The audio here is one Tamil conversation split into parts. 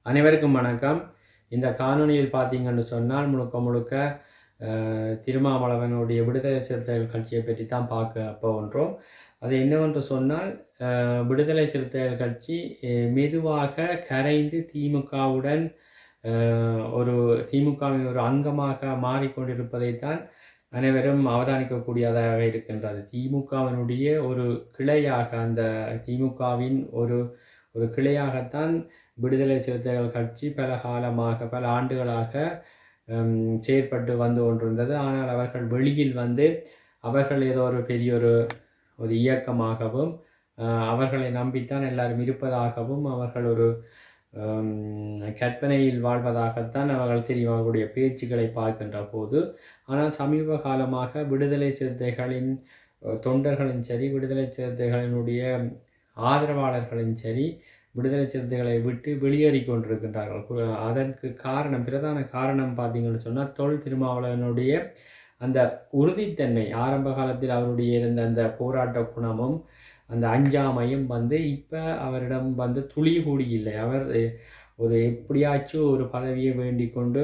அனைவருக்கும் வணக்கம். இந்த காணொளியில் பார்த்தீங்கன்னு சொன்னால் முழுக்க முழுக்க திருமாவளவனுடைய விடுதலை சிறுத்தைகள் கட்சியை பற்றி தான் பார்க்க போகின்றோம். அது என்னவென்று சொன்னால் விடுதலை சிறுத்தைகள் கட்சி மெதுவாக கரைந்து திமுகவுடன் திமுகவின் ஒரு அங்கமாக மாறிக்கொண்டிருப்பதைத்தான் அனைவரும் அவதானிக்கக்கூடியதாக இருக்கின்றது. திமுகவினுடைய ஒரு கிளையாக, அந்த திமுகவின் ஒரு கிளையாகத்தான் விடுதலை சிறுத்தைகள் கட்சி பல ஆண்டுகளாக செயற்பட்டு வந்து கொண்டிருந்தது. ஆனால் அவர்கள் வெளியில் அவர்கள் ஏதோ ஒரு பெரிய ஒரு இயக்கமாகவும் அவர்களை நம்பித்தான் எல்லாரும் இருப்பதாகவும் அவர்கள் ஒரு கற்பனையில் வாழ்வதாகத்தான் அவர்கள் அவர்களுடைய பேச்சுக்களை பார்க்கின்ற போது, ஆனால் சமீப காலமாக விடுதலை சிறுத்தைகளின் தொண்டர்களும் சரி, விடுதலை சிறுத்தைகளினுடைய ஆதரவாளர்களும் சரி, விடுதலை சிறுத்தைகளை விட்டு வெளியேறி கொண்டிருக்கின்றார்கள். அதற்கு பிரதான காரணம் பார்த்தீங்கன்னு சொன்னால் தொல் திருமாவளவனுடைய அந்த உறுதித்தன்மை, ஆரம்ப காலத்தில் அவருடைய இருந்த அந்த போராட்ட குணமும் அந்த அஞ்சாமையும் இப்போ அவரிடம் துளி கூடி இல்லை. அவர் எப்படியாச்சும் ஒரு பதவியை வேண்டிக் கொண்டு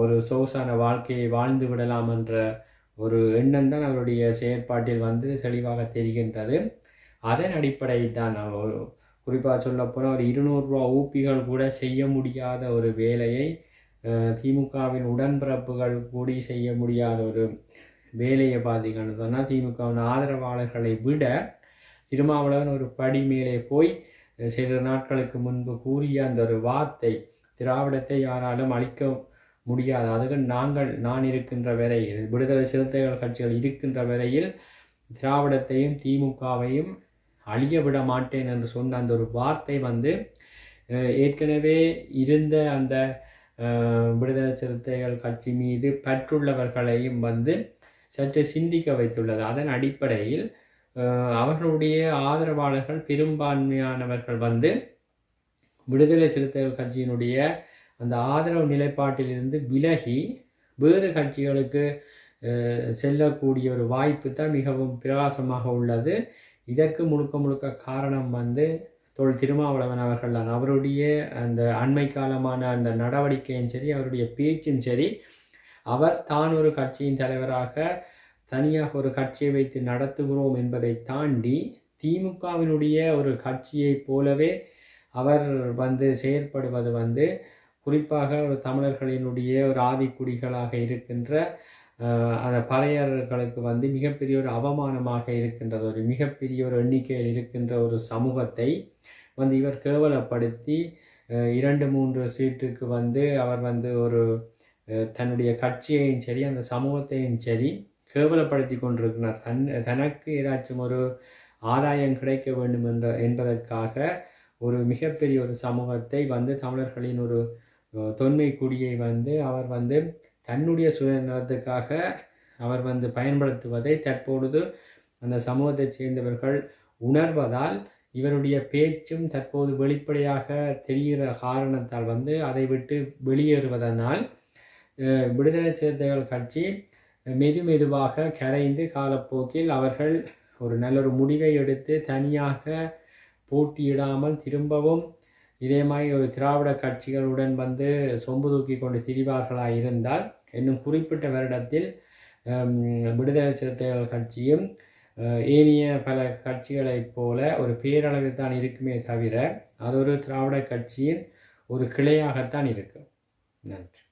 ஒரு சொகுசான வாழ்க்கையை வாழ்ந்து விடலாம் என்ற ஒரு எண்ணம் தான் அவருடைய செயற்பாட்டில் தெளிவாக தெரிகின்றது. அதன் அடிப்படையில் தான் குறிப்பாக சொல்லப்போனால் ஒரு 200 ரூபா ஊப்பிகள் கூட செய்ய முடியாத ஒரு வேலையை, திமுகவின் உடன்பிறப்புகள் கூடி செய்ய முடியாத ஒரு வேலையை பார்த்தீங்கன்னு சொன்னால், திமுகவின் ஆதரவாளர்களை விட திருமாவளவன் ஒரு படி மேலே போய் சில நாட்களுக்கு முன்பு கூறிய அந்த ஒரு வார்த்தை, திராவிடத்தை யாராலும் அழிக்க முடியாது, அதுக்கு நான் இருக்கின்ற வரையில், விடுதலை சிறுத்தைகள் கட்சிகள் இருக்கின்ற வரையில் திராவிடத்தையும் திமுகவையும் அழிய விட மாட்டேன் என்று சொன்ன அந்த ஒரு வார்த்தை ஏற்கனவே இருந்த அந்த விடுதலை சிறுத்தைகள் கட்சி மீது பற்றுள்ளவர்களையும் சற்று சிந்திக்க வைத்துள்ளது. அதன் அடிப்படையில் அவர்களுடைய ஆதரவாளர்கள் பெரும்பான்மையானவர்கள் விடுதலை சிறுத்தைகள் கட்சியினுடைய அந்த ஆதரவு நிலைப்பாட்டிலிருந்து விலகி வேறு கட்சிகளுக்கு செல்லக்கூடிய ஒரு வாய்ப்பு தான் மிகவும் பிரகாசமாக உள்ளது. இதற்கு முழுக்க காரணம் தொல் திருமாவளவன் அவர்கள் தான். அவருடைய அந்த அண்மை காலமான அந்த நடவடிக்கையும் சரி, அவருடைய பேச்சும் சரி, அவர் தான் ஒரு கட்சியின் தலைவராக தனியாக ஒரு கட்சியை வைத்து நடத்துகிறோம் என்பதை தாண்டி திமுகவினுடைய ஒரு கட்சியை போலவே அவர் செயற்படுவது குறிப்பாக ஒரு தமிழர்களினுடைய ஒரு ஆதிக்குடிகளாக இருக்கின்ற அந்த பறையர்களுக்கு மிகப்பெரிய ஒரு அவமானமாக இருக்கின்றது. ஒரு மிகப்பெரிய ஒரு எண்ணிக்கையில் இருக்கின்ற ஒரு சமூகத்தை இவர் கேவலப்படுத்தி 2-3 சீட்டுக்கு அவர் ஒரு தன்னுடைய கட்சியையும் சரி, அந்த சமூகத்தையும் சரி கேவலப்படுத்தி கொண்டிருக்கிறார். தனக்கு ஏதாச்சும் ஒரு ஆதாயம் கிடைக்க வேண்டும் என்பதற்காக ஒரு மிகப்பெரிய ஒரு சமூகத்தை தமிழர்களின் ஒரு தொன்மை குடியை அவர் தன்னுடைய சுயநலத்துக்காக அவர் பயன்படுத்துவதை தற்பொழுது அந்த சமூகத்தை சேர்ந்தவர்கள் உணர்வதால், இவருடைய பேச்சும் தற்போது வெளிப்படையாக தெரிகிற காரணத்தால் அதை விட்டு வெளியேறுவதனால் விடுதலை சிறுத்தைகள் கட்சி மெதுவாக கரைந்து காலப்போக்கில் அவர்கள் ஒரு நல்ல முடிவை எடுத்து தனியாக போட்டியிடாமல் திரும்பவும் இதே மாதிரி ஒரு திராவிட கட்சிகளுடன் சொம்பு தூக்கி கொண்டு திரிவார்களாக இருந்தால், இன்னும் குறிப்பிட்ட வருடத்தில் விடுதலை சிறுத்தைகள் கட்சியும் ஏனைய பல கட்சிகளைப் போல ஒரு பேரளவில் தான் இருக்குமே தவிர அது ஒரு திராவிட கட்சியின் ஒரு கிளையாகத்தான் இருக்கும். நன்றி.